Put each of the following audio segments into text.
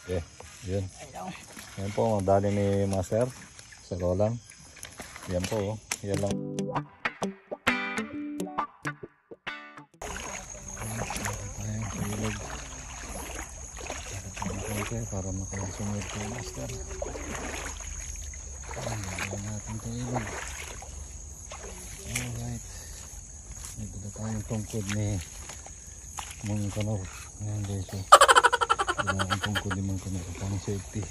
Okay, yun. Yan po, magdali ni Master sa Roland. Yan po, yan lang. Para makasunod ko yung Master. Ayan natin ito ilog. Alright. May dala tayong tungkod ni Mang Kanor. Ayan guys, dala akong tungkod ni Mang Kanor pang safety.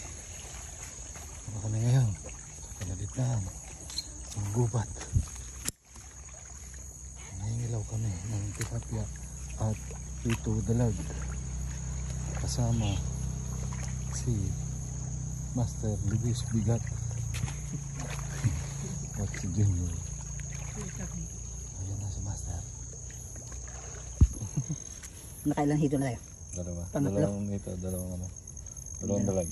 Ano kami ngayon? Sa kalagitnaan ng gubat. Nangingilaw kami ng tilapia at ito dalag. Kasama si Master Luis Bigat at si Junior. Ayan na si Master. Nakailan hito na tayo? Dalawa. Pangatlo. Dalawang ito, dalawang ano. Dalawang dalag.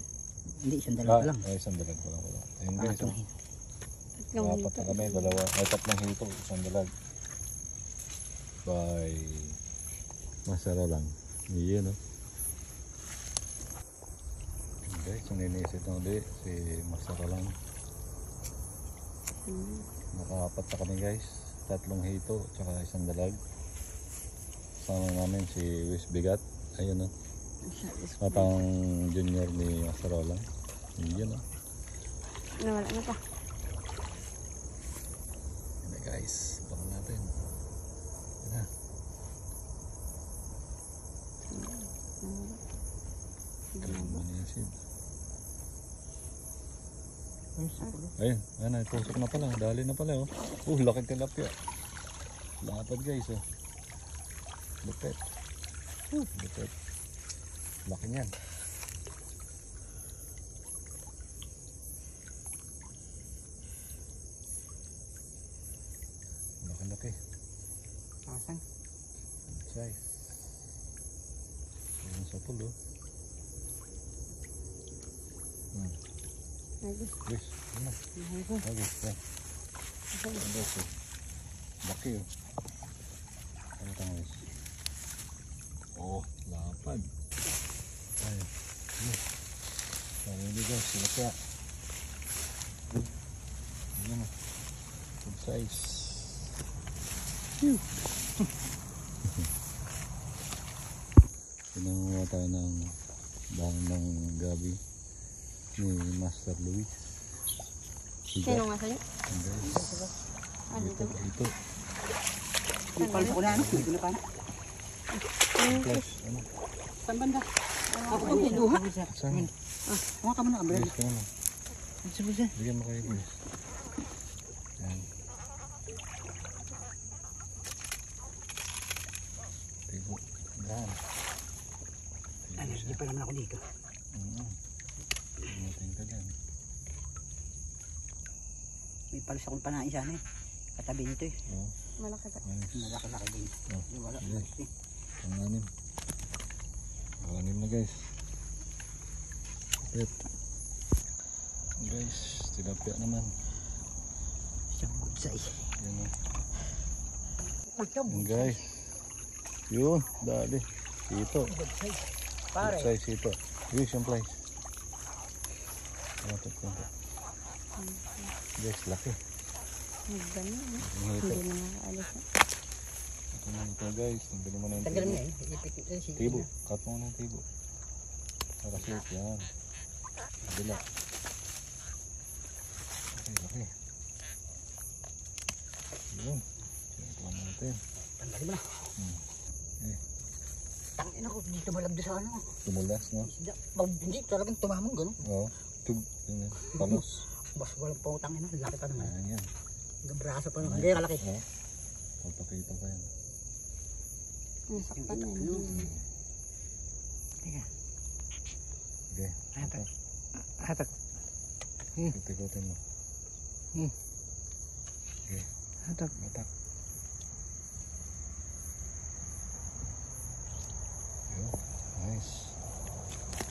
Hindi, isang dalawa lang. Ay, isang dalag pala. Ayun guys. Pangatlong hito. Apat na kami, dalawa. Ay, tatlong hito, isang dalag. By Master lang. Iyon, no? Guys, yung ninisit na ulit si Master lang. Nakaapat na kami guys. Tatlong hito, tsaka isang dalag. Sama namin si Luis Bigat. Ayun, no? At ang junior ni Master lang. Iyon, no? Nawala na pa. Yan na guys, baka natin. Yan na. Manisid. Ayun, ayun, tusok na pala, dali na pala, oh. Laki tilapia. Lapad guys, oh. Lupet. Lupet. Laki niyan. Laki. Asan? Size. Ayun sa pulo. Guys, ano? Guys, yan. Ano guys, oh. Laki, oh. Ano tanga guys? Oh, lapad. Ayun. Ayun guys, tilapia. Ayun, oh. Good size. Pinanguha tayo ng dahon ng gabi ni Master Luis. Sino nga sa'yo? Ito. Ipal ko na, hindi na pa. Plus, ano? Saan banda? Ako kung tinuha. Saan? Mga ka mo na kabila. Guys, ka naman. Bigyan mo kayo guys. Yan. Tigo. Yan. Hindi pa naman ako dito. Mating ka dyan. May palis akong panain sana eh. Katabi nito eh. Oo. Malaki pa. Malaki-laki din. Oh. Wala. Okay. Panganim. Panganim na guys. Wait. Guys, tilapia naman. Isang good size. Yan o. Yan guys. Yun, dali. Ito. Good size. Good Pare. size ito. Guys, yung place. Guys, laki. Ganun, eh. Ito. Hindi na nakaalis. Ito na ito guys. Nagdali mo na yung Tanggalin tibo. niya eh. Ipikit eh. Tibo. Cut mo na yung tibo. Para safe yan. Bila. Okay. Yun. Sinagawa natin. Tanggalin mo na. Tangin ako. Dito malabdo sa ano. Tumulas, no? Isda. Hindi talagang tumamang gano'n. Oo. Tug. Palos. Bas walang pautang ina. Laki pa naman. Ayan yan. Braso pa naman. Hindi kalaki. Oo. Papakita ko yan. Nasaktan na Ano? yun. Teka. Okay. Hatak. Hatak. Tikotin mo. Okay. Hatak. Matak. Yun. Nice.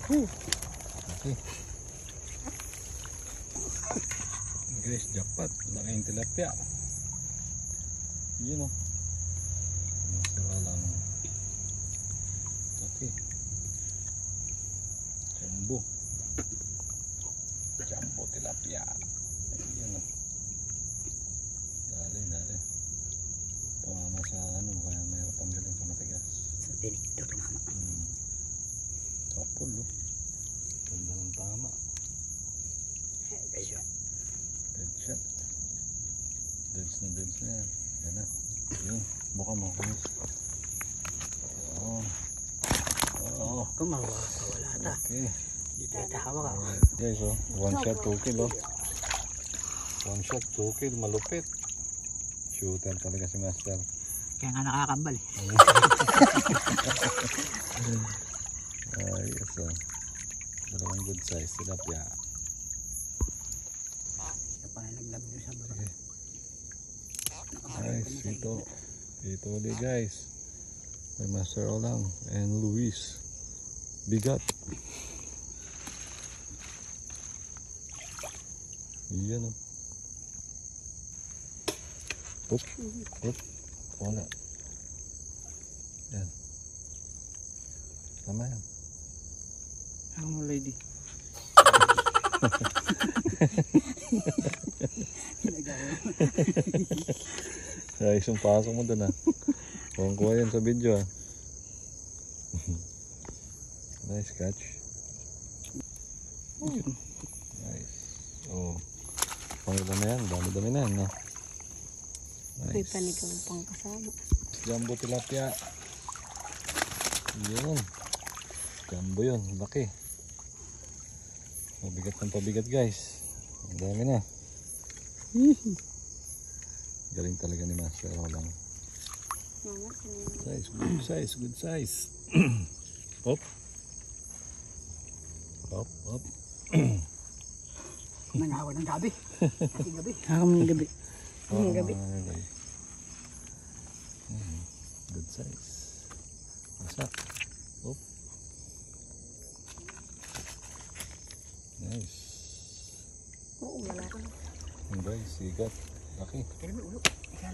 Okay. Guys, jackpot. Laking tilapia. Yun o. Masira lang. Okay. Jumbo. Jumbo tilapia. Ayan o. Dali, dali. Tumama sa ano, kaya mayroon pang galing sa matigas. Sa tinik ito tumama. Kapul, oh. Ganda ng tama. Guys, yun. Dead shot. Deads na yan. Yan na. Yun. Buka mo. Kumis. Oo. Oo. Kung mawala ta. Okay. Dito itahawa ka. Guys, oh. One shot, 2 kill, oh. One shot, 2 kill. Malupit. Shooter talaga si Master. Kaya nga nakakambal eh. Ayos, oh. Dalawang good size. Tilapia. Ito pa na naglab nyo sa baba. Nice, ito ulit guys. May Master Olang and Luis. Bigat. Iyan o. Oop, oop. Wala. Yan. Tama yan. Ako mo lady. Ayos yung pasok mo dun, ah. Huwag kuha yan sa video, ah. Nice catch. Nice. Oh. Pangalaman na yan. Dami-dami na yan, no? May Nice. panigang pang kasama. Jumbo tilapia. Yun. Jumbo yun. Laki. Mabigat ng pabigat, guys. Ang dami na. Galing talaga ni Master Rolang. Size, good size, good size. Hop. Hop, hop. Manahawa ng gabi. Kasi gabi. Hakam ng gabi. Ang gabi. Okay. Good size. Masak. Hop. Nice. Oo, wala ka. Ang guys, sigat. Laki. Kaya mo ulo. Ika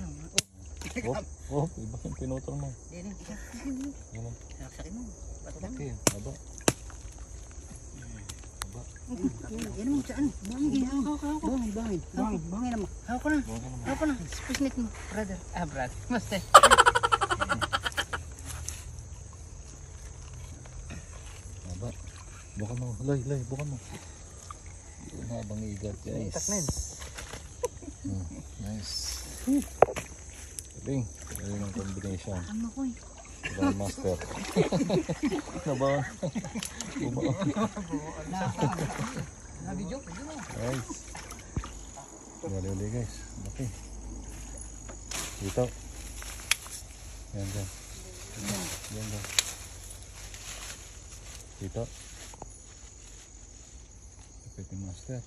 lang. Oh, iba yung pinutol mo. Yan ang isa. Yan ang Saksakin mo. Bato lang. laki. Haba. Haba. Yan mo saan? Bangin. Bangin. Bangin naman. Hawak ko na. Buwan ka naman. Hawak ko na. Spusnit mo. Brother. Ah, brother. Master. Haba. Bukan mo. Lay. Bukan mo. Yun, habang igat, guys. Itak na yun. Nice. Galing. Galing ang combination. Ano ko eh. Grandmaster. Nabaon. Bumaon. Nabidyo. Nice. Gali guys. Laki. Dito. Yan dyan. Yan dyan. Dito. Kapit yung master.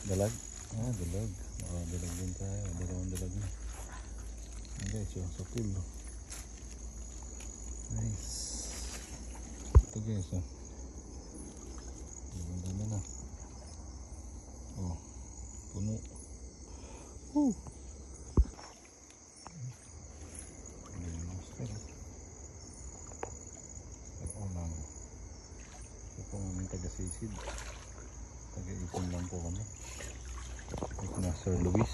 Dalag. Ah, dalag. Dalag din tayo. Dalawang dalag na. Okay, so sa pool. Nice. Ito guys, oh. Ang dami na. Oh, puno. Ang master. Olang. Ito po ang aming taga-sisid. Taga-ipon lang po kami. Ito na Sir Luis.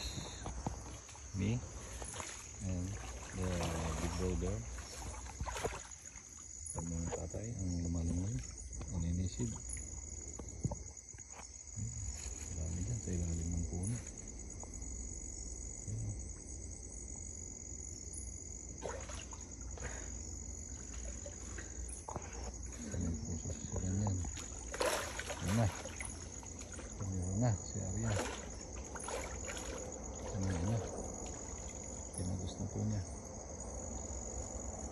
Me. And the big brother. Ang mga tatay, ang lumalangoy. Ang inisid. Marami dyan sa ilalim ng puno. Ayan. Ayan po sa susulan yan. Ayan na. Ayan na si Arya. Ayan na. Pinagos na po niya.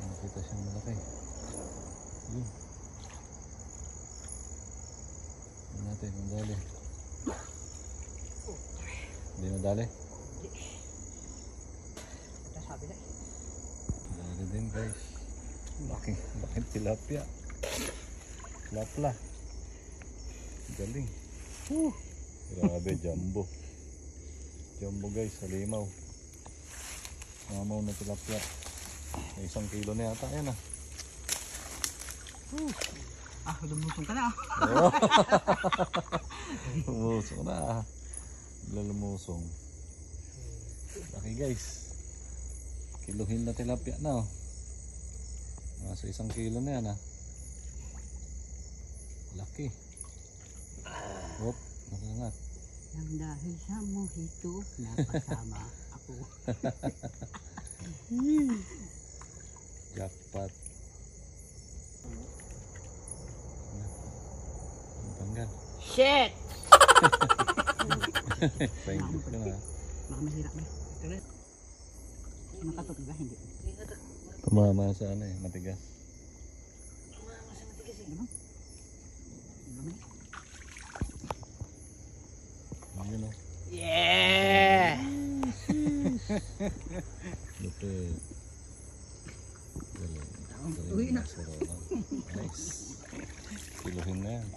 Nakita siyang malaki. Yun. Tignan natin kung dali. Hindi na dali. Ito sabi na. Dali din guys. Laki tilapia. Lapla. Galing. Grabe, jumbo. Jumbo guys, halimaw. Mamaw na tilapia. May 1 kilo na yata yan ah. Ah, lumusong ka na. Oo. Lumusong na. Lumusong. Laki guys. Kiluhin na tilapia na. Nasa 1 kilo na yan Laki. Hop, nakangat. Nang dahil sa mojito, napasama ako. Jackpot. Tanggal. Shit! Painit ka na. Baka masira ba? Nakatok ba? Hindi. Tumama sa matigas. Ayun Yeah! Lupit. Galing. Uwi na. Nice. Kiluhin na yan.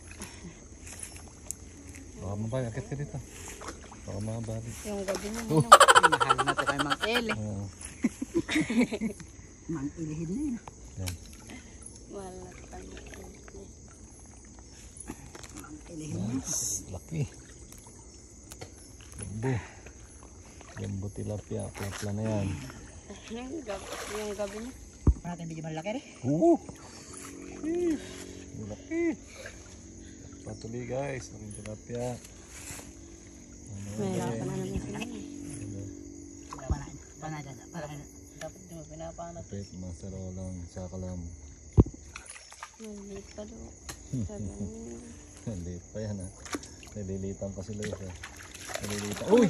Baka mabay, akit ka dito. Baka mabali. Yung gabi na. Mahal na ito kay Mang Ele. Oo. Mang Elehin na yun. Yan. Wala pa na. Mang Elehin na. Nice. Laki. Lambo. Lambo tilapia. Putla na yan. Yung gabi na. Natin medyo malaki rin. Oo. Laki. Patuloy guys. Laking tilapia. Mahirapan na naman sila. Panada. Dapat di mo pinapanat. Kapit, masaro lang sa kalam. Maliit pa doon. Sabi niya. Liit pa yan Nalilitan pa sila isa. Nalilitan. Uy!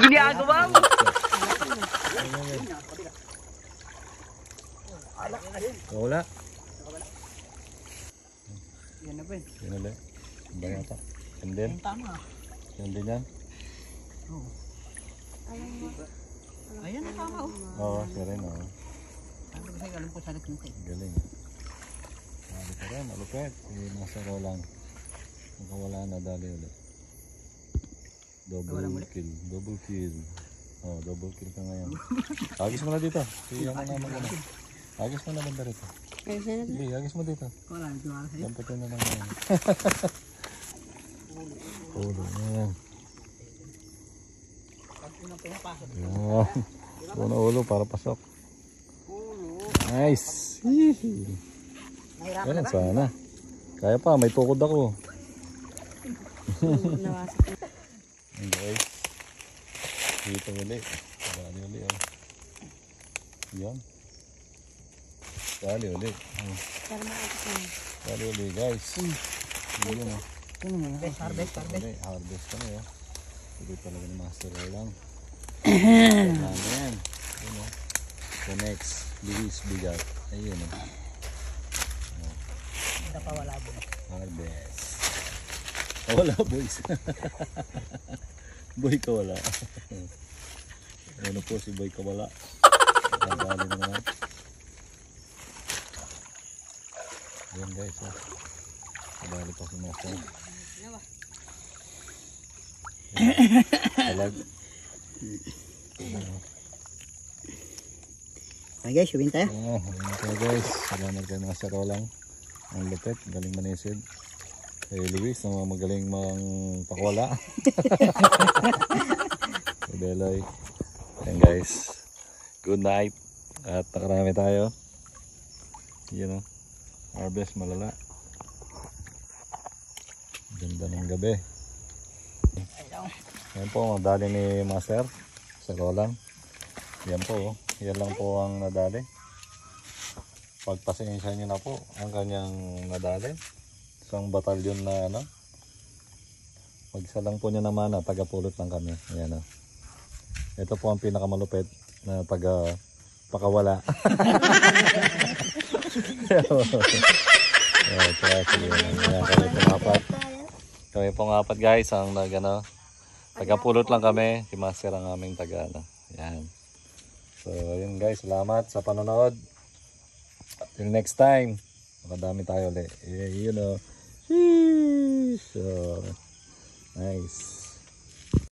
Ginagawa mo! Wala. Yan na ba yun? Yan ulit. Baya pa. And then, Tama. yan din yan. Oo. Alam mo. Ayan na tama. Oo, siya rin. Sabi ko sa'yo, alam ko sa nagsunti. Galing. Sabi ka rin, malupit. Sige, masaro lang. Nakawala na, dali ulit. Double kill. Double kill. Oh, double kill ka ngayon. Agis mo na dito. Sige, mo na mag-ano. Agis mo na banda rito. Ayos na na. Sige, agis mo dito. Wala, nagtiwala sa'yo. Lamputin na lang ngayon. Ulo na yan. Pag unang pinapasok. Yan. Una ulo para pasok. Nice. Hihi. Nahirapan Ganun na ba? sana. Kaya pa, may tukod ako. Nawasak na. Okay. Dito uli. Dali uli. Yan. Dali uli. Para makakit na. Dali uli guys. Yun Harvest. Harvest kami Hindi talaga ng master lang. Yan. Yun The next. Luis Bigat. Ayun Hindi pa wala ba? Harvest. Wala boys. Boy ka wala. Ano po si Boy ka wala. Nagdali na naman. Ayan guys Nagdali pa si Master. Talag. Okay guys, subin tayo. Okay guys. Salamat kay Master Rolang. Ang lupit. Galing manisid. Kay Luis na magaling pakwala. Kay Beloy. Ayan guys. Good night. At nakarami tayo. Yan Harvest malala. Ganda ng gabi. Yan po ang nadali ni Master sa Rolang. Yan po. Yan lang po ang nadali. Pagpasensya nyo na po ang kanyang nadali. Isang batalyon na Pagsa lang po niya naman taga-pulot lang kami. Ayan Ito po ang pinakamalupit na taga-pakawala. Kami pong apat guys ang taga-pulot lang kami. Si Master ang aming Yan. So yun guys, salamat sa panonood. Till next time. Makadami tayo ulit. So nice.